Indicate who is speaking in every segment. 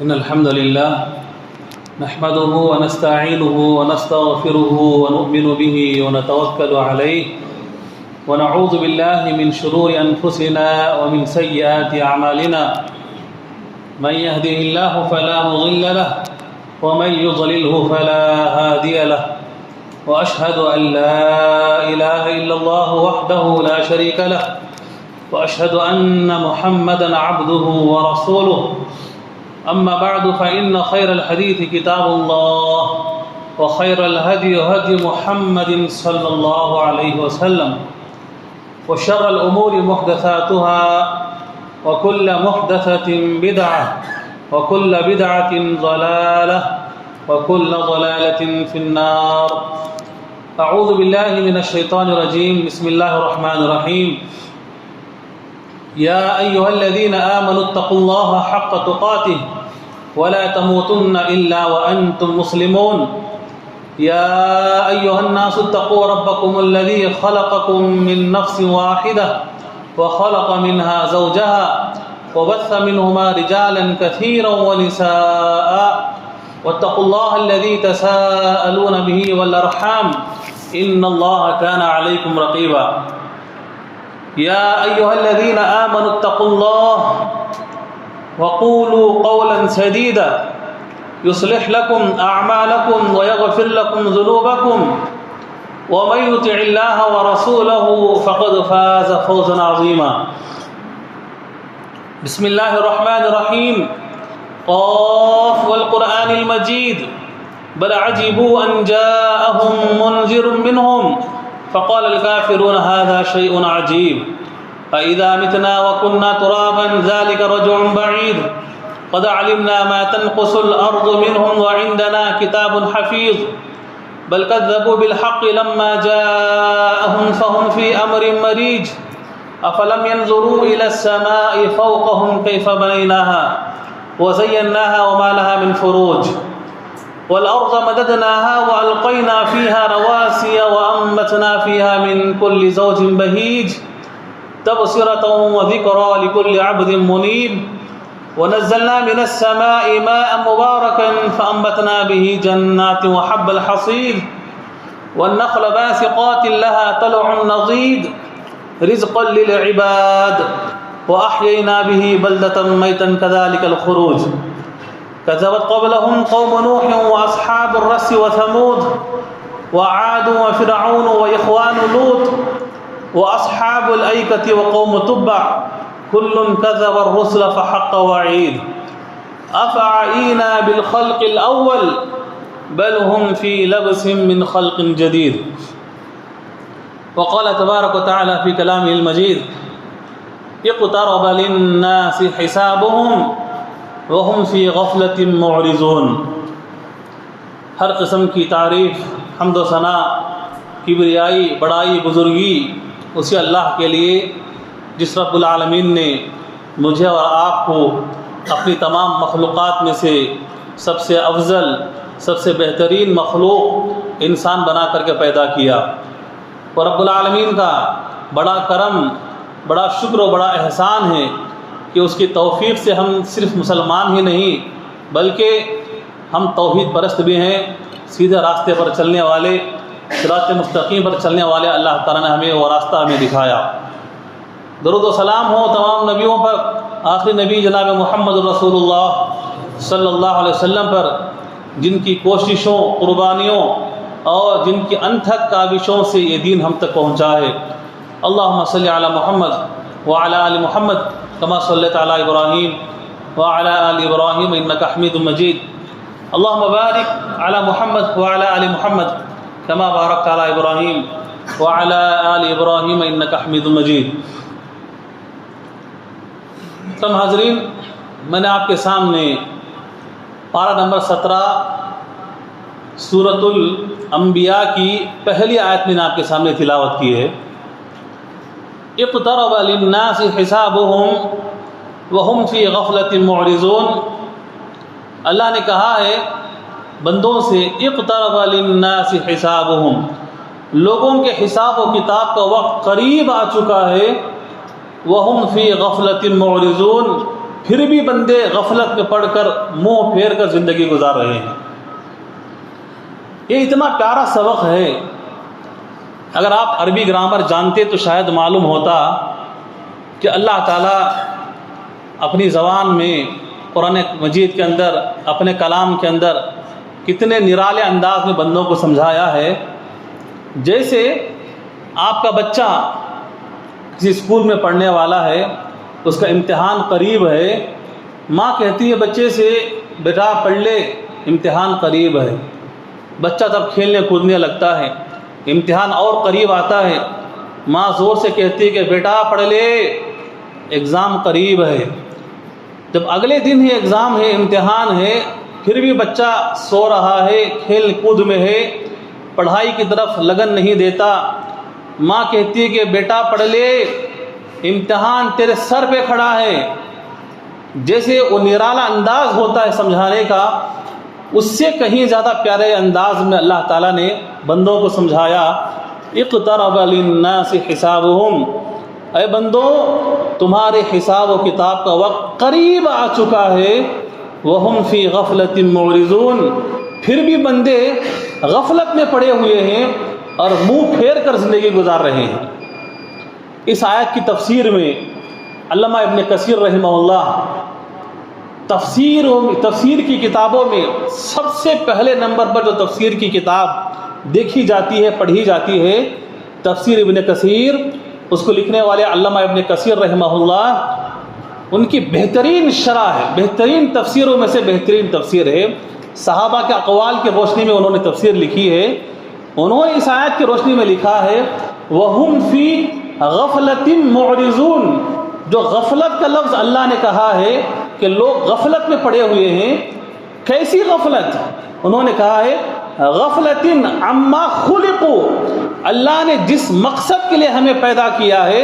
Speaker 1: إن الحمد لله نحمده ونستعينه ونستغفره ونؤمن به ونتوكل عليه ونعوذ بالله من شرور أنفسنا ومن سيئات أعمالنا من يهده الله فلا مضل له ومن يضلله فلا هادي له وأشهد أن لا إله إلا الله وحده لا شريك له وأشهد أن محمدا عبده ورسوله أما بعد فإن خير الحديث كتاب الله وخير الهدي هدي محمد صلى الله عليه وسلم وشر الأمور محدثاتها وكل محدثة بدعة وكل بدعة ضلالة وكل ضلالة في النار. أعوذ بالله من الشيطان الرجيم. بسم الله الرحمن الرحيم. يا أيها الذين آمنوا اتقوا الله حق تقاته ولا تموتن إلا وأنتم مسلمون. يا أيها الناس اتقوا ربكم الذي خلقكم من نفس واحدة وخلق منها زوجها وبث منهما رجالا كثيرا ونساء واتقوا الله الذي تساءلون به والأرحام إن الله كان عليكم رقيبا. يا أيها الذين آمنوا اتقوا الله وقولوا قولا سديدا يصلح لكم أعمالكم ويغفر لكم ذنوبكم ومن يطع الله ورسوله فقد فاز فوزا عظيما. بسم الله الرحمن الرحيم. قاف والقرآن المجيد بل عجبوا أن جاءهم منذر منهم فقال الكافرون هذا شيء عجيب فإذا متنا وكنا ترابا ذلك رجع بعيد قد علمنا ما تنقص الأرض منهم وعندنا كتاب حفيظ بل كذبوا بالحق لما جاءهم فهم في أمر مريج أفلم ينظروا إلى السماء فوقهم كيف بنيناها وزيناها وما لها من فروج والأرض مددناها وألقينا فيها رواسي وأنبتنا فيها من كل زوج بهيج تبصرة وذكرى لكل عبد منيب ونزلنا من السماء ماء مباركا فأنبتنا به جنات وحب الحصيد والنخل باسقات لها طلع نضيد رزقا للعباد وأحيينا به بلدة ميتا كذلك الخروج كذبت قبلهم قوم نوح وأصحاب الرس وثمود وعاد وفرعون وإخوان لوط وأصحاب الأيكة وقوم تبع كل كذب الرسل فحق وعيد أفعينا بالخلق الأول بل هم في لبس من خلق جديد. وقال تبارك وتعالى في كلامه المجيد اقترب للناس حسابهم وهم فی غفلۃ معرضون. ہر قسم کی تعریف حمد و ثنا کبریائی بڑائی بزرگی اسی اللہ کے لیے جس رب العالمین نے مجھے اور آپ کو اپنی تمام مخلوقات میں سے سب سے افضل سب سے بہترین مخلوق انسان بنا کر کے پیدا کیا. اور رب العالمین کا بڑا کرم بڑا شکر و بڑا احسان ہے کہ اس کی توفیق سے ہم صرف مسلمان ہی نہیں بلکہ ہم توحید پرست بھی ہیں. سیدھے راستے پر چلنے والے صراط مستقیم پر چلنے والے اللہ تعالیٰ نے ہمیں وہ راستہ ہمیں دکھایا. درود و سلام ہو تمام نبیوں پر آخری نبی جناب محمد رسول اللہ صلی اللہ علیہ وسلم پر جن کی کوششوں قربانیوں اور جن کی انتھک کاوشوں سے یہ دین ہم تک پہنچا ہے. اللہم صلی علی محمد وعلی آل محمد كما صليت على إبراهيم وعلى آل إبراهيم إنك حميد مجيد. اللهم بارك على محمد وعلى آل محمد كما باركت على إبراهيم وعلى آل إبراهيم إنك حميد مجيد. تم حاضرین، میں نے آپ کے سامنے پارہ نمبر 17 سورۃ الانبیاء کی پہلی آیت میں نے آپ کے سامنے تلاوت کی ہے. اقترب للناس حسابهم وهم في غفلة معرضون. اللہ نے کہا ہے بندوں سے اقترب للناس حسابهم، لوگوں کے حساب و کتاب کا وقت قریب آ چکا ہے. وهم في غفلة معرضون، پھر بھی بندے غفلت میں پڑھ کر منہ پھیر کر زندگی گزار رہے ہیں۔ یہ اتنا پیارا سبق ہے، اگر آپ عربی گرامر جانتے تو شاید معلوم ہوتا کہ اللہ تعالیٰ اپنی زبان میں قرآن مجید کے اندر، اپنے کلام کے اندر کتنے نرالے انداز میں بندوں کو سمجھایا ہے۔ جیسے آپ کا بچہ کسی اسکول میں پڑھنے والا ہے، اس کا امتحان قریب ہے، ماں کہتی ہے بچے سے بیٹا پڑھ لے، امتحان قریب ہے۔ بچہ تب کھیلنے کودنے لگتا ہے، امتحان اور قریب آتا ہے، ماں زور سے کہتی ہے کہ بیٹا پڑھ لے، ایگزام قریب ہے۔ جب اگلے دن ہی ایگزام ہے، امتحان ہے، پھر بھی بچہ سو رہا ہے، کھیل کود میں ہے، پڑھائی کی طرف لگن نہیں دیتا، ماں کہتی ہے کہ بیٹا پڑھ لے، امتحان تیرے سر پہ کھڑا ہے۔ جیسے وہ نرالا انداز ہوتا ہے سمجھانے کا، اس سے کہیں زیادہ پیارے انداز میں اللہ تعالیٰ نے بندوں کو سمجھایا۔ اقترب للناس حسابهم، اے بندو تمہارے حساب و کتاب کا وقت قریب آ چکا ہے، وہم فی غفلۃ معرضون، پھر بھی بندے غفلت میں پڑے ہوئے ہیں اور منہ پھیر کر زندگی گزار رہے ہیں۔ اس آیت کی تفسیر میں علامہ ابن کثیر رحمہ اللہ تفسیر کی کتابوں میں سب سے پہلے نمبر پر جو تفسیر کی کتاب دیکھی جاتی ہے، پڑھی جاتی ہے، تفسیر ابن کثیر، اس کو لکھنے والے علامہ ابن کثیر رحمہ اللہ، ان کی بہترین شرح ہے، بہترین تفسیروں میں سے بہترین تفسیر ہے۔ صحابہ کے اقوال کی روشنی میں انہوں نے تفسیر لکھی ہے۔ انہوں نے اس آیت کی روشنی میں لکھا ہے وَهُمْ فِي غَفْلَةٍ مُعْرِضُونَ، جو غفلت کا لفظ اللہ نے کہا ہے کہ لوگ غفلت میں پڑے ہوئے ہیں۔ کیسی غفلت؟ انہوں نے کہا ہے غفلۃ عما خلقوا، اللہ نے جس مقصد کے لیے ہمیں پیدا کیا ہے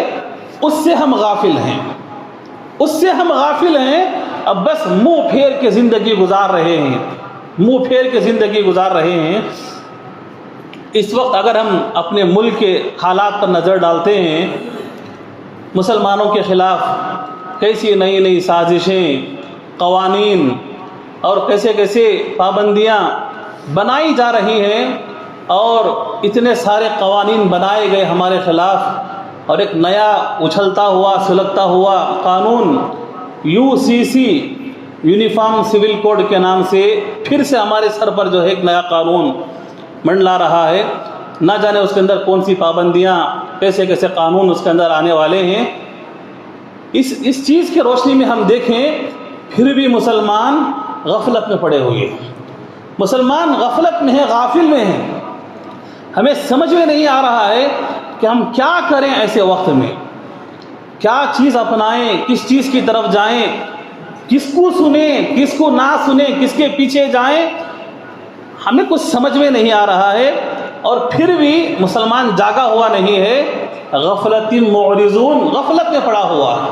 Speaker 1: اس سے ہم غافل ہیں، اس سے ہم غافل ہیں، اب بس منہ پھیر کے زندگی گزار رہے ہیں، منہ پھیر کے زندگی گزار رہے ہیں۔ اس وقت اگر ہم اپنے ملک کے حالات پر نظر ڈالتے ہیں، مسلمانوں کے خلاف کیسی نئی نئی سازشیں، قوانین اور کیسے کیسے پابندیاں بنائی جا رہی ہیں، اور اتنے سارے قوانین بنائے گئے ہمارے خلاف، اور ایک نیا اچھلتا ہوا سلگتا ہوا قانون UCC یونیفارم سول کوڈ کے نام سے پھر سے ہمارے سر پر جو ہے ایک نیا قانون منڈلا رہا ہے۔ نہ جانے اس کے اندر کون سی پابندیاں، کیسے کیسے قانون اس کے اندر آنے والے ہیں۔ اس چیز کی روشنی میں ہم دیکھیں، پھر بھی مسلمان غفلت میں پڑے ہوئے ہیں، مسلمان غفلت میں ہیں، غافل میں ہیں۔ ہمیں سمجھ میں نہیں آ رہا ہے کہ ہم کیا کریں ایسے وقت میں، کیا چیز اپنائیں، کس چیز کی طرف جائیں، کس کو سنیں، کس کو نہ سنیں، کس کے پیچھے جائیں، ہمیں کچھ سمجھ میں نہیں آ رہا ہے۔ اور پھر بھی مسلمان جاگا ہوا نہیں ہے، غفلۃ معرضون، غفلت میں پڑا ہوا ہے۔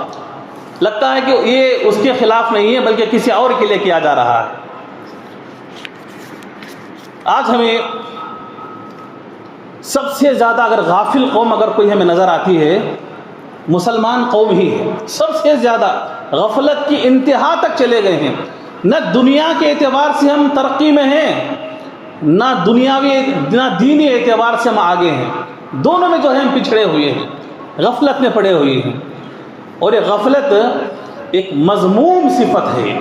Speaker 1: لگتا ہے کہ یہ اس کے خلاف نہیں ہے بلکہ کسی اور کے لیے کیا جا رہا ہے۔ آج ہمیں سب سے زیادہ اگر غافل قوم اگر کوئی ہمیں نظر آتی ہے، مسلمان قوم ہی ہے۔ سب سے زیادہ غفلت کی انتہا تک چلے گئے ہیں، نہ دنیا کے اعتبار سے ہم ترقی میں ہیں، نہ دینی اعتبار سے ہم آگے ہیں، دونوں میں جو ہے ہم پچھڑے ہوئے ہیں، غفلت میں پڑے ہوئے ہیں۔ اور یہ غفلت ایک مذموم صفت ہے،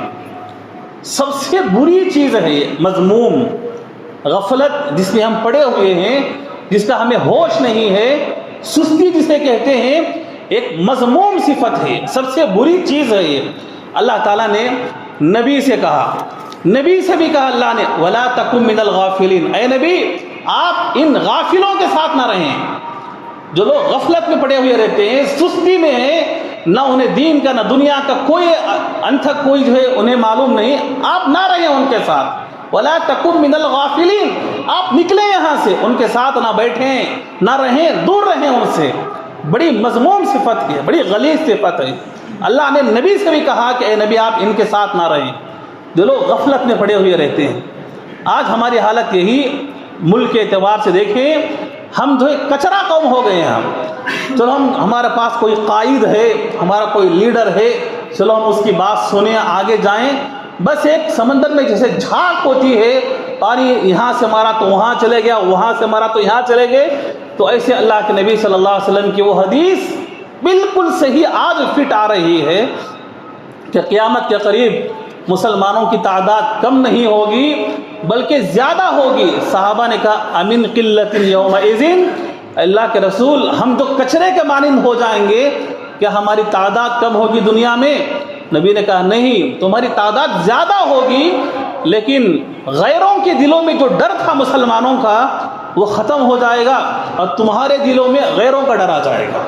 Speaker 1: سب سے بری چیز ہے یہ مذموم غفلت، جس میں ہم پڑے ہوئے ہیں، جس کا ہمیں ہوش نہیں ہے، سستی جسے کہتے ہیں، ایک مذموم صفت ہے، سب سے بری چیز ہے یہ۔ اللہ تعالیٰ نے نبی سے کہا، نبی سے بھی کہا اللہ نے وَلَا تَكُن مِّنَ الْغَافِلِينَ، اے نبی آپ ان غافلوں کے ساتھ نہ رہیں، جو لوگ غفلت میں پڑے ہوئے رہتے ہیں، سستی میں ہیں، نہ انہیں دین کا نہ دنیا کا کوئی انتھک کوئی جو ہے انہیں معلوم نہیں، آپ نہ رہیں ان کے ساتھ۔ وَلَا تَكُن مِّنَ الْغَافِلِينَ، آپ نکلیں یہاں سے، ان کے ساتھ نہ بیٹھیں، نہ رہیں، دور رہیں ان سے۔ بڑی مذموم صفت ہے، بڑی غلیظ صفت ہے۔ اللہ نے نبی سے بھی کہا کہ اے نبی آپ ان کے ساتھ نہ رہیں، جو لوگ غفلت میں پڑے ہوئے رہتے ہیں۔ آج ہماری حالت یہی، ملک کے اعتبار سے دیکھیں، ہم جو ہے کچرا قوم ہو گئے ہیں۔ ہم چلو ہمارے پاس کوئی قائد ہے، ہمارا کوئی لیڈر ہے، چلو ہم اس کی بات سنیں آگے جائیں. بس ایک سمندر میں جیسے جھاگ ہوتی ہے، پانی یہاں سے مارا تو وہاں چلے گیا، وہاں سے مارا تو یہاں چلے گئے. تو ایسے اللہ کے نبی صلی اللہ علیہ وسلم کی وہ حدیث بالکل صحیح آج فٹ آ رہی ہے کہ قیامت کے قریب مسلمانوں کی تعداد کم نہیں ہوگی بلکہ زیادہ ہوگی. صحابہ نے کہا امن قلت یومئذ، اللہ کے رسول ہم تو کچرے کے مانند ہو جائیں گے، کیا ہماری تعداد کم ہوگی دنیا میں؟ نبی نے کہا نہیں، تمہاری تعداد زیادہ ہوگی لیکن غیروں کے دلوں میں جو ڈر تھا مسلمانوں کا وہ ختم ہو جائے گا اور تمہارے دلوں میں غیروں کا ڈر آ جائے گا.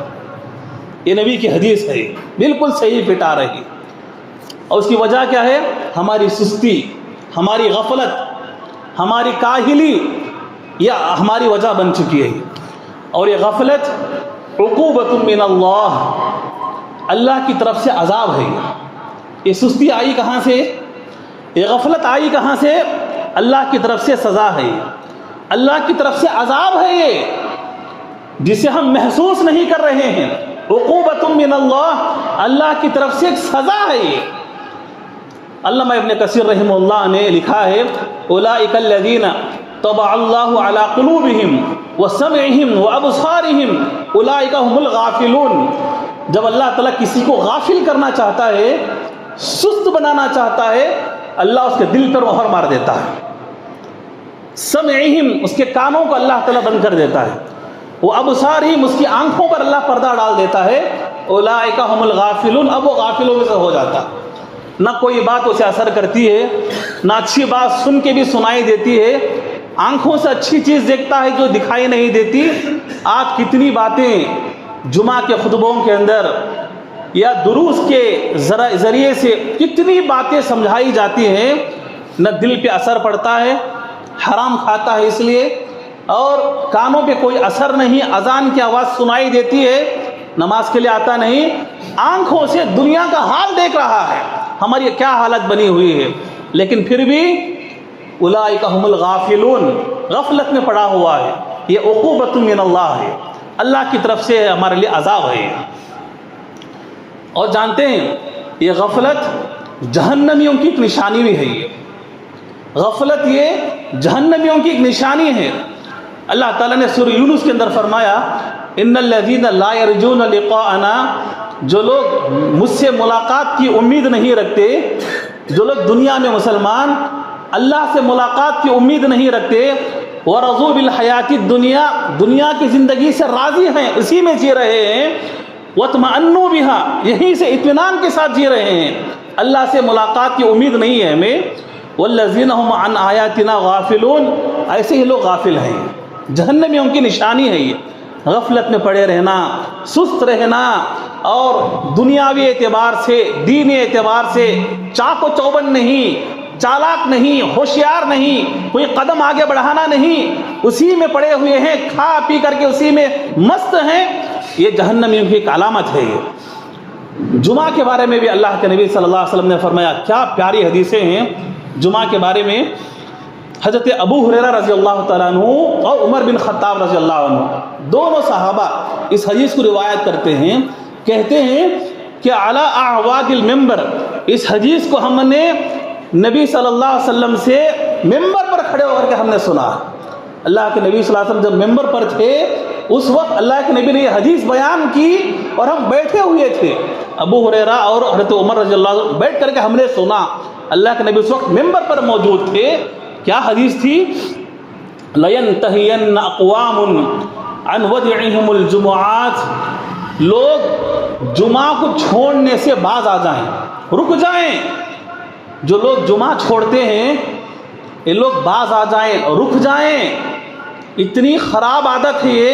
Speaker 1: یہ نبی کی حدیث ہے، بالکل صحیح فٹ آ رہی. اور اس کی وجہ کیا ہے؟ ہماری سستی، ہماری غفلت، ہماری کاہلی یہ ہماری وجہ بن چکی ہے. اور یہ غفلت عقوبۃ من اللہ کی طرف سے عذاب ہے. یہ سستی آئی کہاں سے؟ یہ غفلت آئی کہاں سے؟ اللہ کی طرف سے سزا ہے، اللہ کی طرف سے عذاب ہے یہ، جسے ہم محسوس نہیں کر رہے ہیں. عقوبۃ من اللہ کی طرف سے ایک سزا ہے یہ. علامہ ابن کثیر رحمہ اللہ نے لکھا ہے اولئک الذین طبع اللہ علی قلوبہم وسمعہم وابصارہم اولئک هم الغافلون. جب اللہ تعالیٰ کسی کو غافل کرنا چاہتا ہے، سست بنانا چاہتا ہے، اللہ اس کے دل پر مہر مار دیتا ہے. سمعہم، اس کے کانوں کو اللہ تعالیٰ بند کر دیتا ہے. وہ ابصارہم، اس کی آنکھوں پر اللہ پردہ ڈال دیتا ہے. اولئک هم الغافلون، اب وہ غافلوں میں سے ہو جاتا. نہ کوئی بات اسے اثر کرتی ہے، نہ اچھی بات سن کے بھی سنائی دیتی ہے، آنکھوں سے اچھی چیز دیکھتا ہے جو دکھائی نہیں دیتی. آج کتنی باتیں جمعہ کے خطبوں کے اندر یا دروس کے ذریعے سے کتنی باتیں سمجھائی جاتی ہیں، نہ دل پہ اثر پڑتا ہے، حرام کھاتا ہے اس لیے، اور کانوں پہ کوئی اثر نہیں. اذان کی آواز سنائی دیتی ہے، نماز کے لیے آتا نہیں، آنکھوں سے دنیا کا حال دیکھ رہا ہے. ہماری کیا حالت بنی ہوئی ہے. لیکن پھر بھی اولئک هم الغافلون، غفلت میں پڑا ہوا ہے. یہ عقوبۃ من اللہ ہے، اللہ کی طرف سے ہمارے لیے عذاب ہے. اور جانتے ہیں یہ غفلت جہنمیوں کی ایک نشانی بھی ہے. یہ غفلت یہ جہنمیوں کی ایک نشانی ہے. اللہ تعالیٰ نے سورہ یونس کے اندر فرمایا ان الذین لا یرجون لقاءنا، جو لوگ مجھ سے ملاقات کی امید نہیں رکھتے، جو لوگ دنیا میں مسلمان اللہ سے ملاقات کی امید نہیں رکھتے، ورضوا بالحیات الدنیا، دنیا کی زندگی سے راضی ہیں، اسی میں جی رہے ہیں، واطمأنوا بها، یہیں سے اطمینان کے ساتھ جی رہے ہیں، اللہ سے ملاقات کی امید نہیں ہے ہمیں. والذین هم عن آیاتنا غافلون، ایسے ہی لوگ غافل ہیں. جہنمیوں کی نشانی ہے یہ، غفلت میں پڑے رہنا، سست رہنا، اور دنیاوی اعتبار سے، دینی اعتبار سے چاق و چوبند نہیں، چالاک نہیں، ہوشیار نہیں، کوئی قدم آگے بڑھانا نہیں، اسی میں پڑے ہوئے ہیں، کھا پی کر کے اسی میں مست ہیں. یہ جہنمیوں کی ایک علامت ہے. یہ جمعہ کے بارے میں بھی اللہ کے نبی صلی اللہ علیہ وسلم نے فرمایا، کیا پیاری حدیثیں ہیں جمعہ کے بارے میں. حضرت ابو ہریرہ رضی اللہ تعالیٰ عنہ اور عمر بن خطاب رضی اللہ عنہ، دونوں صحابہ اس حدیث کو روایت کرتے ہیں. کہتے ہیں کہ علی اعواد المنبر، اس حدیث کو ہم نے نبی صلی اللہ علیہ وسلم سے ممبر پر کھڑے ہو کر کے ہم نے سنا. اللہ کے نبی صلی اللہ علیہ وسلم جب ممبر پر تھے اس وقت اللہ کے نبی نے یہ حدیث بیان کی اور ہم بیٹھے ہوئے تھے. ابو ہریرہ اور حضرت عمر رضی اللہ عنہ بیٹھ کر کے ہم نے سنا. اللہ کے نبی اس وقت ممبر پر موجود تھے. کیا حدیث تھی؟ لَيَنْتَهِيَنَّ أَقْوَامٌ عَنْ وَدْعِهِمُ الْجُمُعَاتِ، لوگ جمعہ کو چھوڑنے سے باز آ جائیں، رک جائیں. جو لوگ جمعہ چھوڑتے ہیں یہ لوگ باز آ جائیں، رک جائیں. اتنی خراب عادت ہے یہ.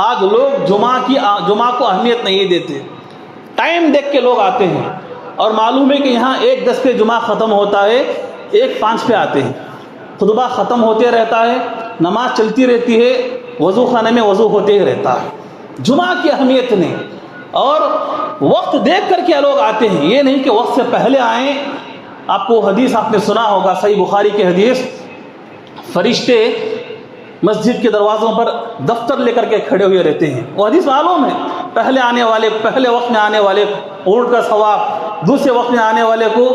Speaker 1: آج لوگ جمعہ کو اہمیت نہیں دیتے. ٹائم دیکھ کے لوگ آتے ہیں اور معلوم ہے کہ یہاں 1:10 پہ جمعہ ختم ہوتا ہے، 1:05 پہ آتے ہیں. خطبہ ختم ہوتے رہتا ہے، نماز چلتی رہتی ہے، وضو خانے میں وضو ہوتے ہی رہتا ہے. جمعہ کی اہمیت نہیں. اور وقت دیکھ کر کے لوگ آتے ہیں، یہ نہیں کہ وقت سے پہلے آئیں. آپ کو حدیث آپ نے سنا ہوگا، صحیح بخاری کی حدیث، فرشتے مسجد کے دروازوں پر دفتر لے کر کے کھڑے ہوئے رہتے ہیں. وہ حدیث معلوم ہے، پہلے آنے والے، پہلے وقت میں آنے والے اونٹ کا ثواب، دوسرے وقت میں آنے والے کو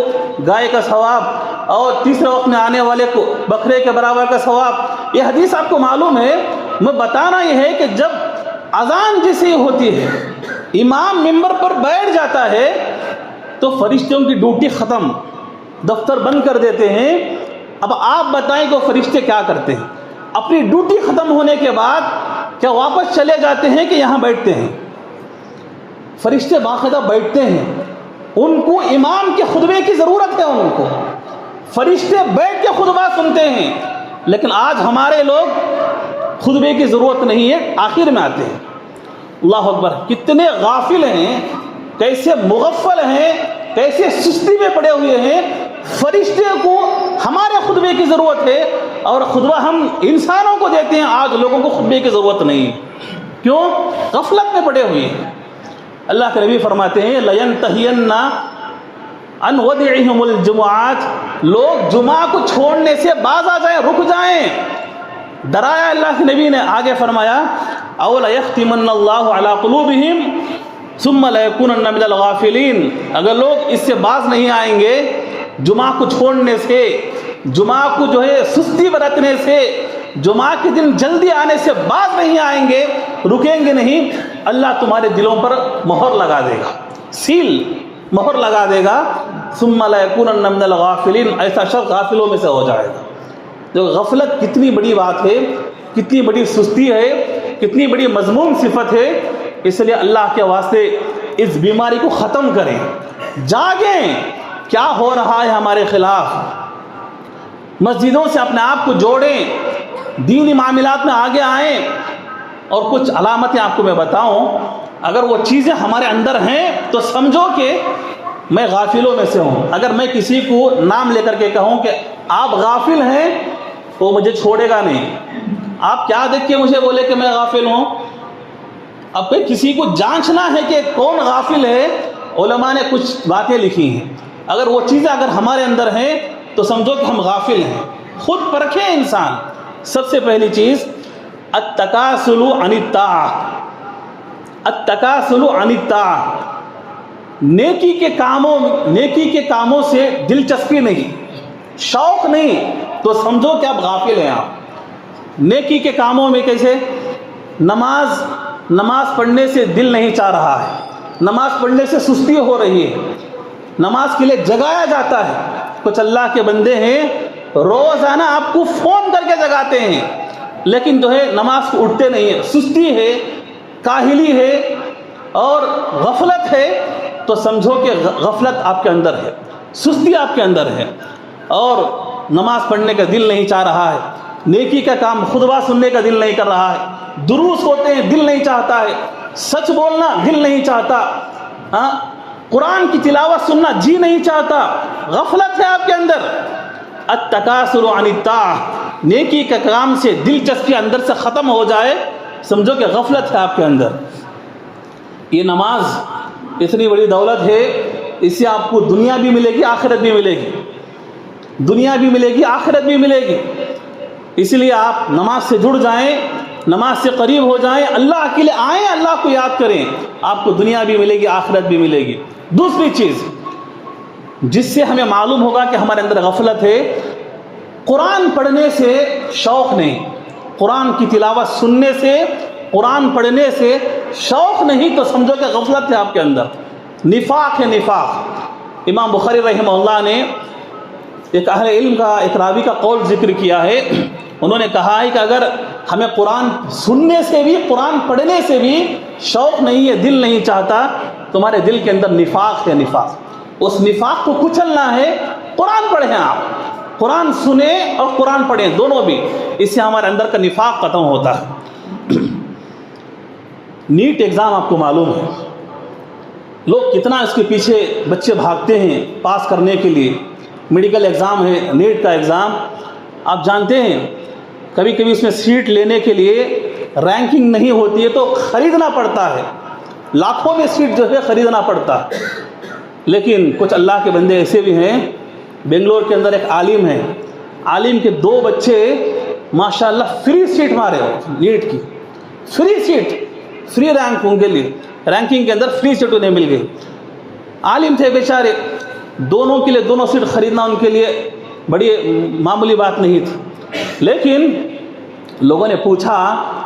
Speaker 1: گائے کا ثواب اور تیسرے وقت میں آنے والے کو بکرے کے برابر کا ثواب. یہ حدیث آپ کو معلوم ہے. میں بتانا یہ ہے کہ جب اذان جیسی ہوتی ہے, امام ممبر پر بیٹھ جاتا ہے تو فرشتوں کی ڈیوٹی ختم, دفتر بند کر دیتے ہیں. اب آپ بتائیں کہ وہ فرشتے کیا کرتے ہیں؟ اپنی ڈیوٹی ختم ہونے کے بعد کیا واپس چلے جاتے ہیں کہ یہاں بیٹھتے ہیں؟ فرشتے باقاعدہ بیٹھتے ہیں. ان کو امام کے خطبے کی ضرورت ہے, ان کو فرشتے بیٹھ کے خطبہ سنتے ہیں. لیکن آج ہمارے لوگ خطبے کی ضرورت نہیں ہے, آخر میں آتے ہیں. اللہ اکبر, کتنے غافل ہیں, کیسے مغفل ہیں, کیسے سستی میں پڑے ہوئے ہیں. فرشتے کو ہمارے خطبے کی ضرورت ہے اور خطبہ ہم انسانوں کو دیتے ہیں. آج لوگوں کو خطبے کی ضرورت نہیں ہے. کیوں؟ غفلت میں پڑے ہوئے ہیں. اللہ کے نبی فرماتے ہیں لَيَنْتَهِيَنَّ عَنْ وَدِعِهِمُ الْجُمُعَاتِ, لوگ جمعہ کو چھوڑنے سے باز آ جائیں, رک جائیں. ڈرایا اللہ کے نبی نے. آگے فرمایا أَوْ لَيَخْتِمَنَّ اللَّهُ عَلَىٰ قُلُوبِهِمْ ثُمَّ لَيَكُونَنَّ مِنَ الْغَافِلِينَ. اگر لوگ اس سے باز نہیں آئیں گے, جمعہ کو چھوڑنے سے, جمعہ کو جو ہے سستی برتنے سے, جمعہ کے دن جلدی آنے سے باز نہیں آئیں گے, رکیں گے نہیں, اللہ تمہارے دلوں پر مہر لگا دے گا, سیل مہر لگا دے گا. ثم لا يكونن من الغافلین, ایسا شخص غافلوں میں سے ہو جائے گا. جو غفلت کتنی بڑی بات ہے, کتنی بڑی سستی ہے, کتنی بڑی مذموم صفت ہے. اس لیے اللہ کے واسطے اس بیماری کو ختم کریں, جاگیں. کیا ہو رہا ہے ہمارے خلاف؟ مسجدوں سے اپنے آپ کو جوڑیں, دینی معاملات میں آگے آئیں. اور کچھ علامتیں آپ کو میں بتاؤں, اگر وہ چیزیں ہمارے اندر ہیں تو سمجھو کہ میں غافلوں میں سے ہوں. اگر میں کسی کو نام لے کر کے کہوں کہ آپ غافل ہیں تو مجھے چھوڑے گا نہیں. آپ کیا دیکھ کے مجھے بولے کہ میں غافل ہوں؟ اب پہ کسی کو جانچنا ہے کہ کون غافل ہے. علماء نے کچھ باتیں لکھی ہیں, اگر وہ چیزیں اگر ہمارے اندر ہیں تو سمجھو کہ ہم غافل ہیں. خود پرکھیں انسان. سب سے پہلی چیز التکاسل عن الطاعہ, التکاسل عن الطاعہ, نیکی کے کاموں سے دلچسپی نہیں, شوق نہیں, تو سمجھو کہ آپ غافل ہیں. آپ نیکی کے کاموں میں کیسے؟ نماز پڑھنے سے دل نہیں چاہ رہا ہے, نماز پڑھنے سے سستی ہو رہی ہے, نماز کے لیے جگایا جاتا ہے. کچھ اللہ کے بندے ہیں روزانہ آپ کو فون کر کے جگاتے ہیں, لیکن جو ہے نماز کو اٹھتے نہیں ہیں. سستی ہے, کاہلی ہے اور غفلت ہے. تو سمجھو کہ غفلت آپ کے اندر ہے, سستی آپ کے اندر ہے, اور نماز پڑھنے کا دل نہیں چاہ رہا ہے, نیکی کا کام خطبہ سننے کا دل نہیں کر رہا ہے, دروس ہوتے ہیں دل نہیں چاہتا ہے, سچ بولنا دل نہیں چاہتا, قرآن کی تلاوت سننا جی نہیں چاہتا. غفلت ہے آپ کے اندر. التکاسل عن الطاعہ, نیکی کا کام سے دلچسپی اندر سے ختم ہو جائے, سمجھو کہ غفلت ہے آپ کے اندر. یہ نماز اتنی بڑی دولت ہے, اس سے آپ کو دنیا بھی ملے گی, آخرت بھی ملے گی. دنیا بھی ملے گی, آخرت بھی ملے گی. اس لیے آپ نماز سے جڑ جائیں, نماز سے قریب ہو جائیں, اللہ کے لیے آئیں, اللہ کو یاد کریں. آپ کو دنیا بھی ملے گی, آخرت بھی ملے گی. دوسری چیز جس سے ہمیں معلوم ہوگا کہ ہمارے اندر غفلت ہے, قرآن پڑھنے سے شوق نہیں, قرآن کی تلاوت سننے سے, قرآن پڑھنے سے شوق نہیں, تو سمجھو کہ غفلت ہے آپ کے اندر. نفاق ہے, نفاق. امام بخاری رحمہ اللہ نے ایک اہل علم کا, ایک راوی کا قول ذکر کیا ہے. انہوں نے کہا ہے کہ اگر ہمیں قرآن سننے سے بھی, قرآن پڑھنے سے بھی شوق نہیں ہے, دل نہیں چاہتا, تمہارے دل کے اندر نفاق ہے, نفاق. اس نفاق کو کچلنا ہے. قرآن پڑھیں, آپ قرآن سنیں اور قرآن پڑھیں, دونوں بھی. اس سے ہمارے اندر کا نفاق ختم ہوتا ہے. نیٹ ایگزام آپ کو معلوم ہے, لوگ کتنا اس کے پیچھے بچے بھاگتے ہیں پاس کرنے کے لیے. میڈیکل ایگزام ہے, نیٹ کا ایگزام. آپ جانتے ہیں کبھی کبھی اس میں سیٹ لینے کے لیے رینکنگ نہیں ہوتی ہے تو خریدنا پڑتا ہے, لاکھوں میں سیٹ جو ہے خریدنا پڑتا ہے. لیکن کچھ اللہ کے بندے ایسے بھی ہیں. بنگلور کے اندر ایک عالم ہے, عالم کے 2 بچے ماشاءاللہ فری سیٹ مارے ہو, نیٹ کی فری سیٹ, فری رینک ان کے لیے, رینکنگ کے اندر فری سیٹ انہیں مل گئی. عالم تھے بیچارے، دونوں کے لیے دونوں سیٹ خریدنا ان کے لیے بڑی معمولی بات نہیں تھی، لیکن لوگوں نے پوچھا،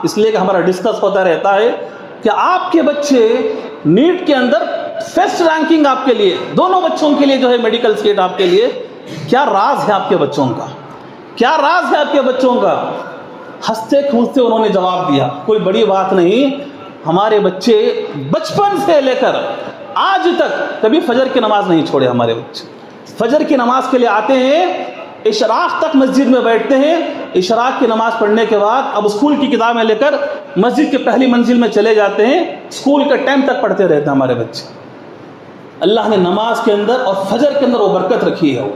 Speaker 1: اس لیے کہ ہمارا ڈسکس ہوتا رہتا ہے کہ آپ کے بچے نیٹ کے اندر فرسٹ رینکنگ آپ کے لیے، دونوں بچوں کے لیے جو ہے میڈیکل سیٹ آپ کے لیے، کیا راز ہے آپ کے بچوں کا؟ کیا راز ہے آپ کے بچوں کا؟ ہنستے کھونستے انہوں نے جواب دیا، کوئی بڑی بات نہیں، ہمارے بچے بچپن سے لے کر آج تک کبھی فجر کی نماز نہیں چھوڑے، ہمارے بچے فجر کی نماز کے لیے آتے ہیں، اشراق تک مسجد میں بیٹھتے ہیں، اشراق کی نماز پڑھنے کے بعد اب اسکول کی کتابیں لے کر مسجد کے پہلی منزل میں چلے جاتے ہیں، اسکول کے ٹائم تک پڑھتے رہتے ہیں ہمارے بچے۔ اللہ نے نماز کے اندر اور فجر کے اندر وہ برکت رکھی ہے۔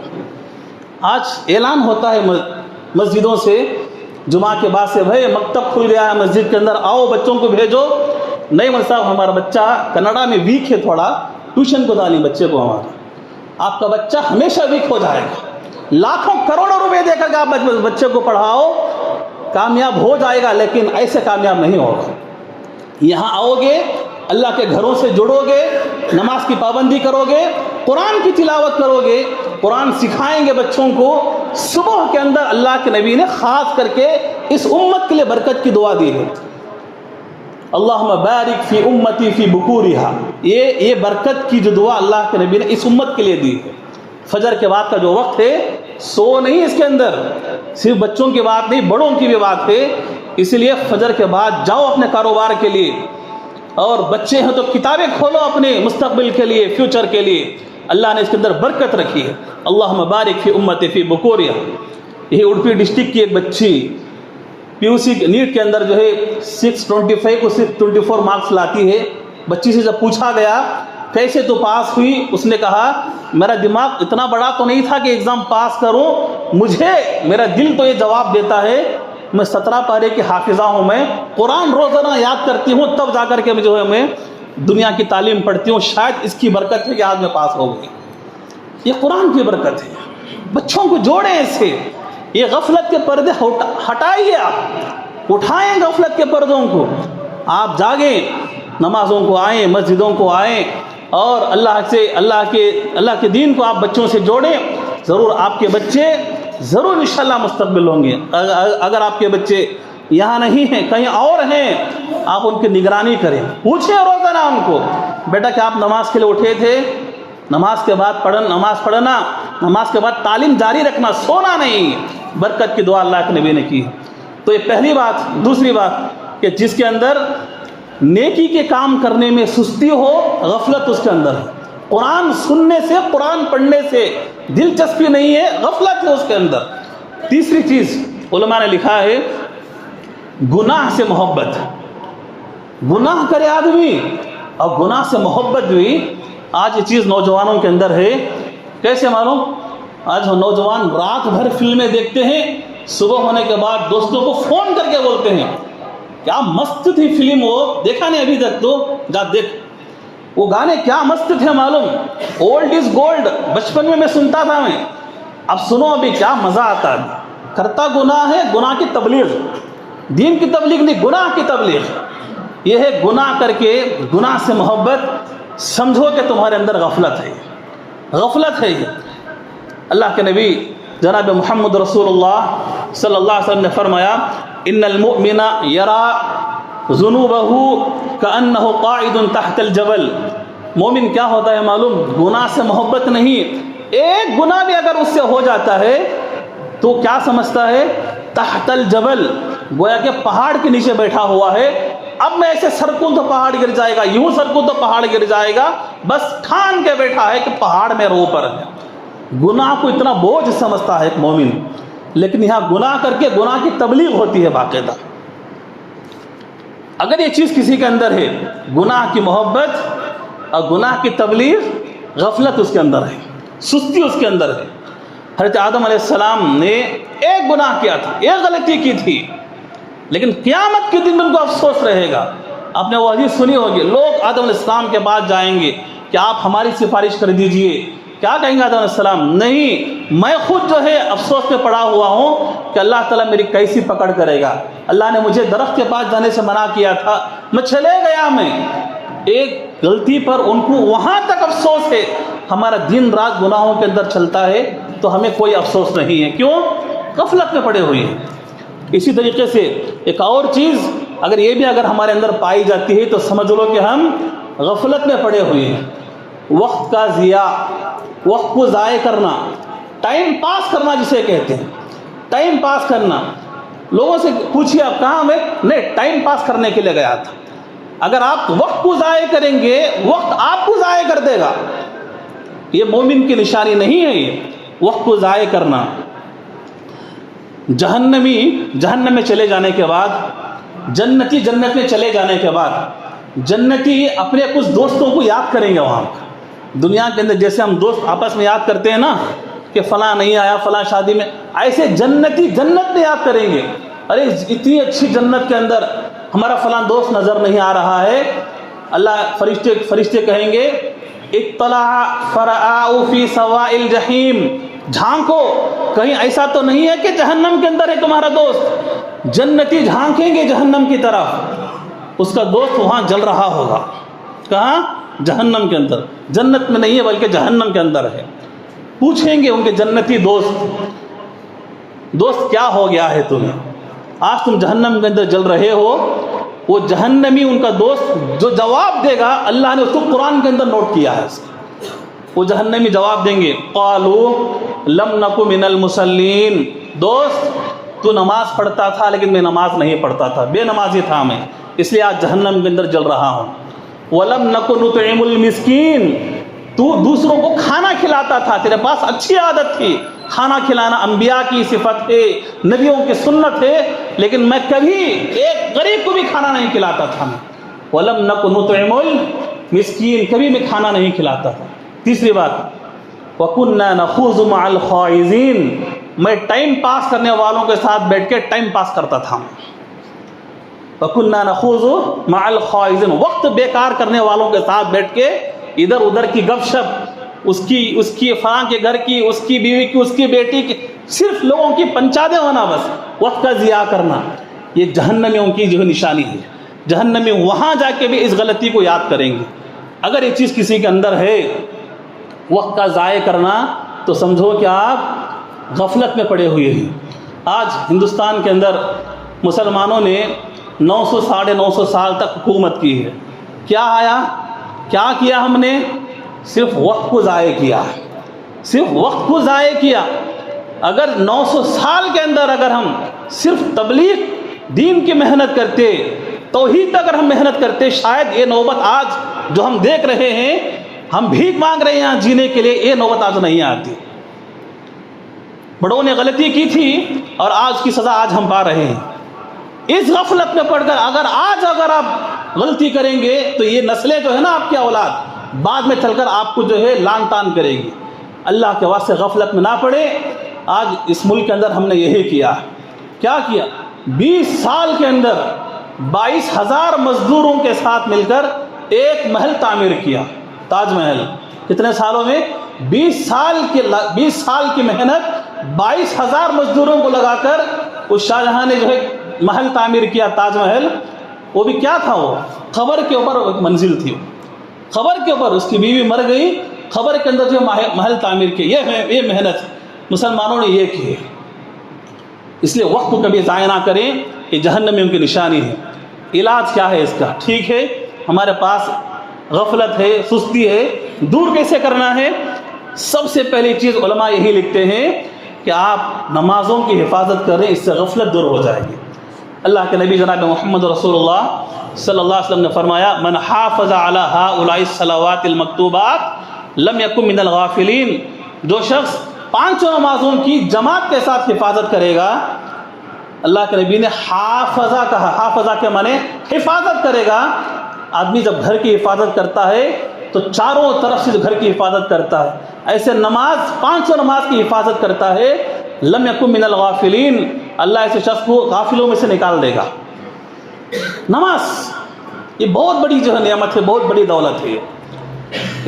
Speaker 1: آج اعلان ہوتا ہے مسجدوں سے جمعہ کے بعد سے، بھائی مکتب کھل گیا ہے مسجد کے اندر، آؤ بچوں کو بھیجو۔ نہیں مول صاحب، ہمارا بچہ کناڈا میں ویک ہے تھوڑا، ٹیوشن کو ڈالی بچے کو ہمارا۔ آپ کا بچہ ہمیشہ ویک ہو جائے گا، لاکھوں کروڑوں روپے دے کر کے آپ بچے کو پڑھاؤ، کامیاب ہو جائے گا، لیکن ایسے کامیاب نہیں ہوگا۔ یہاں آؤ گے، اللہ کے گھروں سے جڑو گے، نماز کی پابندی کرو گے، قرآن کی تلاوت کرو گے، قرآن سکھائیں گے بچوں کو۔ صبح کے اندر اللہ کے نبی نے خاص کر کے اس امت کے لیے برکت کی دعا دی ہے، اللہم بارک فی امتی فی بکورہا۔ یہ برکت کی جو دعا اللہ کے نبی نے اس امت کے لیے دی ہے۔ فجر کے بعد کا جو وقت ہے، سو نہیں اس کے اندر، صرف بچوں کی بات نہیں، بڑوں کی بھی بات ہے۔ اس لیے فجر کے بعد جاؤ اپنے کاروبار کے لیے، اور بچے ہیں تو کتابیں کھولو اپنے مستقبل کے لیے، فیوچر کے لیے۔ اللہ نے اس کے اندر برکت رکھی ہے۔ اللہم بارک فی امتی فی بکورہا۔ یہ اڈپی ڈسٹرکٹ کی ایک بچی پی یو سی نیٹ کے اندر جو ہے 625 کو 624 مارکس لاتی ہے۔ بچی سے جب پوچھا گیا کیسے تو پاس ہوئی، اس نے کہا میرا دماغ اتنا بڑا تو نہیں تھا کہ ایگزام پاس کروں، میرا دل تو یہ جواب دیتا ہے، میں 17 پارے کی حافظہ ہوں، میں قرآن روزانہ یاد کرتی ہوں، تب جا کر کے جو ہے میں دنیا کی تعلیم پڑھتی ہوں، شاید اس کی برکت ہے کہ آج میں پاس ہو گئی۔ یہ قرآن کی برکت ہے۔ بچوں کو جوڑیں اس سے، یہ غفلت کے پردے ہٹائیے، آپ اٹھائیں غفلت کے پردوں کو، آپ جاگیں، نمازوں کو آئیں، مسجدوں کو آئیں، اور اللہ کے دین کو آپ بچوں سے جوڑیں۔ ضرور آپ کے بچے ضرور انشاءاللہ مستقبل ہوں گے۔ اگر آپ کے بچے یہاں نہیں ہیں، کہیں اور ہیں، آپ ان کی نگرانی کریں، پوچھیں روزانہ ان کو، بیٹا کیا آپ نماز کے لیے اٹھے تھے؟ نماز کے بعد نماز پڑھنا، نماز کے بعد تعلیم جاری رکھنا، سونا نہیں۔ برکت کی دعا اللہ کے نبی نے کی۔ تو یہ پہلی بات۔ دوسری بات کہ جس کے اندر نیکی کے کام کرنے میں سستی ہو، غفلت اس کے اندر ہے۔ قرآن سننے سے، قرآن پڑھنے سے دلچسپی نہیں ہے، غفلت ہے اس کے اندر۔ تیسری چیز علماء نے لکھا ہے، گناہ سے محبت۔ گناہ کرے آدمی اور گناہ سے محبت بھی، آج یہ چیز نوجوانوں کے اندر ہے۔ کیسے معلوم؟ آج نوجوان رات بھر فلمیں دیکھتے ہیں، صبح ہونے کے بعد دوستوں کو فون کر کے بولتے ہیں کیا مست تھی فلم، وہ دیکھا نہیں ابھی تک؟ تو جا دیکھ، وہ گانے کیا مست تھے معلوم، اولڈ از گولڈ، بچپن میں سنتا تھا میں، اب سنو ابھی کیا مزہ آتا ہے۔ کرتا گناہ ہے، گناہ کی تبلیغ، دین کی تبلیغ نہیں، گناہ کی تبلیغ۔ یہ ہے گناہ کر کے گناہ سے محبت، سمجھو کہ تمہارے اندر غفلت ہے، غفلت ہے۔ اللہ کے نبی جناب محمد رسول اللہ صلی اللہ علیہ وسلم نے فرمایا، ان المؤمن یرا ذنوبہ کأنہ قاعد تحت الجبل۔ مومن کیا ہوتا ہے معلوم؟ گناہ سے محبت نہیں، ایک گناہ بھی اگر اس سے ہو جاتا ہے تو کیا سمجھتا ہے؟ تحت الجبل، گویا کہ پہاڑ کے نیچے بیٹھا ہوا ہے، اب میں ایسے سرکوں تو پہاڑ گر جائے گا، یوں سرکوں تو پہاڑ گر جائے گا، بس ٹھان کے بیٹھا ہے کہ پہاڑ میرے اوپر ہے۔ گناہ کو اتنا بوجھ سمجھتا ہے ایک مومن، لیکن یہاں گناہ کر کے گناہ کی تبلیغ ہوتی ہے باقاعدہ۔ اگر یہ چیز کسی کے اندر ہے، گناہ کی محبت اور گناہ کی تبلیغ، غفلت اس کے اندر ہے، سستی اس کے اندر ہے۔ حضرت آدم علیہ السلام نے ایک گناہ کیا تھا، ایک غلطی کی تھی، لیکن قیامت کے دن ان کو افسوس رہے گا۔ آپ نے وہ حدیث سنی ہوگی، لوگ آدم علیہ السلام کے بعد جائیں گے کہ آپ ہماری سفارش کر دیجئے، کیا کہیں گے آدم علیہ السلام؟ نہیں، میں خود جو ہے افسوس میں پڑا ہوا ہوں کہ اللہ تعالیٰ میری کیسی پکڑ کرے گا، اللہ نے مجھے درخت کے پاس جانے سے منع کیا تھا، میں چلے گیا، میں ایک غلطی پر ان کو وہاں تک افسوس ہے. ہمارا دن رات گناہوں کے اندر چلتا ہے تو ہمیں کوئی افسوس نہیں ہے. کیوں؟ غفلت میں پڑے ہوئے ہیں. اسی طریقے سے ایک اور چیز اگر یہ بھی اگر ہمارے اندر پائی جاتی ہے تو سمجھ لو کہ ہم غفلت میں پڑے ہوئے ہیں. وقت کا ضیاع، وقت کو ضائع کرنا، ٹائم پاس کرنا جسے کہتے ہیں، ٹائم پاس کرنا. لوگوں سے پوچھیے آپ کہاں میں؟ نہیں، ٹائم پاس کرنے کے لیے گیا تھا. اگر آپ وقت کو ضائع کریں گے وقت آپ کو ضائع کر دے گا. یہ مومن کی نشانی نہیں ہے یہ وقت کو ضائع کرنا. جہنمی جہنم میں چلے جانے کے بعد، جنتی جنت میں چلے جانے کے بعد جنتی اپنے کچھ دوستوں کو یاد کریں گے. وہاں دنیا کے اندر جیسے ہم دوست آپس میں یاد کرتے ہیں نا کہ فلاں نہیں آیا فلاں شادی میں، ایسے جنتی جنت میں یاد کریں گے. ارے اتنی اچھی جنت کے اندر ہمارا فلاں دوست نظر نہیں آ رہا ہے. اللہ فرشتے کہیں گے اطلع فرآہ فی سواء الجحیم، جھانکو کہیں ایسا تو نہیں ہے کہ جہنم کے اندر ہے تمہارا دوست. جنتی جھانکیں گے جہنم کی طرف، اس کا دوست وہاں جل رہا ہوگا. کہاں؟ جہنم کے اندر. جنت میں نہیں ہے بلکہ جہنم کے اندر ہے. پوچھیں گے ان کے جنتی دوست کیا ہو گیا ہے تمہیں؟ آج تم جہنم کے اندر جل رہے ہو. وہ جہنمی ان کا دوست جو جواب دے گا اللہ نے اس کو قرآن کے اندر نوٹ کیا ہے. وہ جہنمی جواب دیں گے قالوا لم نک من المصلین، دوست تو نماز پڑھتا تھا لیکن میں نماز نہیں پڑھتا تھا، بے نمازی تھا میں، اس لیے آج جہنم کے اندر جل رہا ہوں. ولم نک نطعم المسکین، تو دوسروں کو کھانا کھلاتا تھا، تیرے پاس اچھی عادت تھی کھانا کھلانا، انبیاء کی صفت ہے، نبیوں کی سنت ہے، لیکن میں کبھی ایک غریب کو بھی کھانا نہیں کھلاتا تھا. ولم نک نطعم المسکین، کبھی میں کھانا نہیں کھلاتا تھا. تیسری بات وَكُنَّا نَخُوضُ مَعَ الْخَائِضِينَ، میں ٹائم پاس کرنے والوں کے ساتھ بیٹھ کے ٹائم پاس کرتا تھا. وَكُنَّا نَخُوضُ مَعَ الْخَائِضِينَ، وقت بیکار کرنے والوں کے ساتھ بیٹھ کے ادھر ادھر کی گپ شپ، اس کی فلاں کے گھر کی، اس کی بیوی کی، اس کی بیٹی کی، صرف لوگوں کی پنچادے ہونا، بس وقت کا ضیاع کرنا. یہ جہنمیوں کی جو نشانی ہے. جہنمی وہاں جا کے بھی اس غلطی کو یاد کریں گے. اگر یہ چیز کسی کے اندر ہے وقت کا ضائع کرنا، تو سمجھو کہ آپ غفلت میں پڑے ہوئے ہیں. آج ہندوستان کے اندر مسلمانوں نے 900 ساڑھے 900 سال تک حکومت کی ہے. کیا آیا؟ کیا کیا ہم نے؟ صرف وقت کو ضائع کیا، صرف وقت کو ضائع کیا. اگر 900 سال کے اندر اگر ہم صرف تبلیغ دین کی محنت کرتے، توحید پر اگر ہم محنت کرتے، شاید یہ نوبت آج جو ہم دیکھ رہے ہیں، ہم بھیک مانگ رہے ہیں یہاں جینے کے لیے، یہ نوبت آج نہیں آتی. بڑوں نے غلطی کی تھی اور آج کی سزا آج ہم پا رہے ہیں. اس غفلت میں پڑھ کر اگر آپ غلطی کریں گے تو یہ نسلیں جو ہے نا آپ کی اولاد بعد میں چل کر آپ کو جو ہے لان تان کرے گی. اللہ کے واسطے غفلت میں نہ پڑے. آج اس ملک کے اندر ہم نے یہی کیا. کیا کیا؟ 20 سال کے اندر 22,000 مزدوروں کے ساتھ مل کر ایک محل تعمیر کیا، تاج محل. کتنے سالوں میں؟ 20 سال کی محنت 22,000 مزدوروں کو لگا کر اس شاہ جہاں نے جو ہے محل تعمیر کیا، تاج محل. وہ بھی کیا تھا؟ وہ قبر کے اوپر ایک منزل تھی، قبر کے اوپر اس کی بیوی مر گئی، قبر کے اندر جو محل تعمیر کیا. یہ محنت مسلمانوں نے یہ کی ہے. اس لیے وقت کو کبھی ضائع نہ کریں، یہ جہنمیوں کی نشانی ہے. علاج کیا ہے اس کا؟ ٹھیک ہے ہمارے پاس غفلت ہے، سستی ہے، دور کیسے کرنا ہے؟ سب سے پہلی چیز علماء یہی لکھتے ہیں کہ آپ نمازوں کی حفاظت کریں، اس سے غفلت دور ہو جائے گی. اللہ کے نبی جناب محمد رسول اللہ صلی اللہ علیہ وسلم نے فرمایا من حافظ علی هؤلاء الصلوات المکتوبات لم یکن من الغافلین، جو شخص 5 نمازوں کی جماعت کے ساتھ حفاظت کرے گا. اللہ کے نبی نے حافظہ کہا، حافظہ کے معنی حفاظت کرے گا. آدمی جب گھر کی حفاظت کرتا ہے تو چاروں طرف سے گھر کی حفاظت کرتا ہے، ایسے نماز 5 نماز کی حفاظت کرتا ہے. لم یکن من الغافلین، اللہ ایسے شخص کو غافلوں میں سے نکال دے گا. نماز یہ بہت بڑی جو ہے نعمت ہے، بہت بڑی دولت ہے.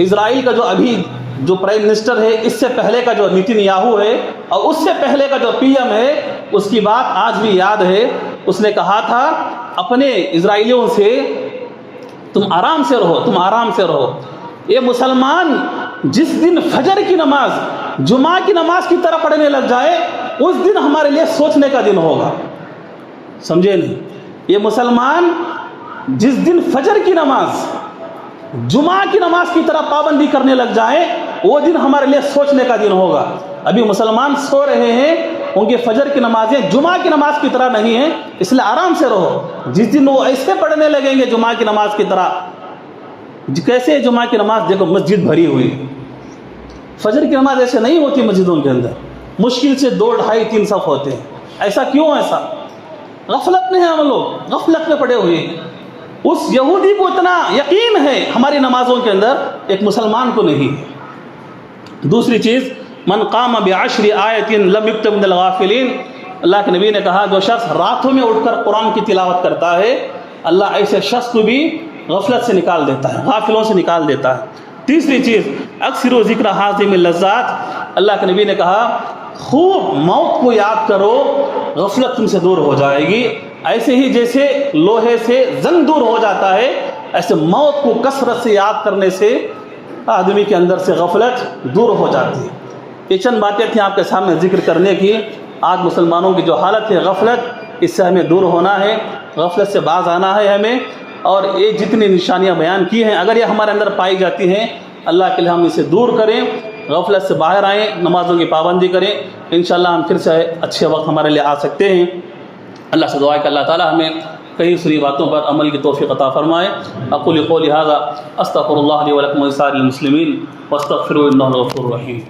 Speaker 1: اسرائیل کا جو ابھی جو پرائم منسٹر ہے، اس سے پہلے کا جو نیتن یاہو ہے اور اس سے پہلے کا جو پی ایم ہے، اس کی بات آج بھی یاد ہے. اس نے کہا تھا اپنے اسرائیلیوں سے تم آرام سے رہو، تم آرام سے رہو۔ یہ مسلمان جس دن فجر کی نماز جمعہ کی نماز کی طرح پڑھنے لگ جائے، اس دن ہمارے لیے سوچنے کا دن ہوگا، سمجھے نہیں؟ یہ مسلمان جس دن فجر کی نماز جمعہ کی نماز کی طرح پابندی کرنے لگ جائے، وہ دن ہمارے لیے سوچنے کا دن ہوگا۔ ابھی مسلمان سو رہے ہیں، ان کی فجر کی نمازیں جمعہ کی نماز کی طرح نہیں ہیں، اس لیے آرام سے رہو۔ جس دن وہ ایسے پڑھنے لگیں گے جمعہ کی نماز کی طرح، کیسے جمعہ کی نماز دیکھو مسجد بھری ہوئی، فجر کی نماز ایسے نہیں ہوتی مسجدوں کے اندر، مشکل سے 2، 2.5، 3 صف ہوتے ہیں۔ ایسا کیوں؟ ایسا غفلت میں ہیں ہم لوگ، غفلت میں پڑے ہوئے ہیں۔ اس یہودی کو اتنا یقین ہے ہماری نمازوں کے اندر، ایک مسلمان کو نہیں ہے۔ دوسری چیز، من قام بعشر آیت لم یکتب من الغافلین، اللہ کے نبی نے کہا جو شخص راتوں میں اٹھ کر قرآن کی تلاوت کرتا ہے، اللہ ایسے شخص کو بھی غفلت سے نکال دیتا ہے، غافلوں سے نکال دیتا ہے۔ تیسری چیز، اکثر ذکر حازم اللذات، اللہ کے نبی نے کہا خوب موت کو یاد کرو، غفلت تم سے دور ہو جائے گی۔ ایسے ہی جیسے لوہے سے زنگ دور ہو جاتا ہے، ایسے موت کو کثرت سے یاد کرنے سے آدمی کے اندر سے غفلت دور ہو جاتی ہے۔ یہ چند باتیں تھیں آپ کے سامنے ذکر کرنے کی۔ آج مسلمانوں کی جو حالت ہے غفلت، اس سے ہمیں دور ہونا ہے، غفلت سے باز آنا ہے ہمیں، اور یہ جتنی نشانیاں بیان کی ہیں اگر یہ ہمارے اندر پائی جاتی ہیں، اللہ کے لیے ہم اسے دور کریں، غفلت سے باہر آئیں، نمازوں کی پابندی کریں، انشاءاللہ ہم پھر سے اچھے وقت ہمارے لیے آ سکتے ہیں۔ اللہ سے دعا ہے کہ اللہ تعالی ہمیں کئی سری باتوں پر عمل کی توفیق عطا فرمائے۔ اقول قولی ھذا استغفر اللہ لی ولکم ولسائر المسلمین واستغفروہ انہ الغفور الرحیم۔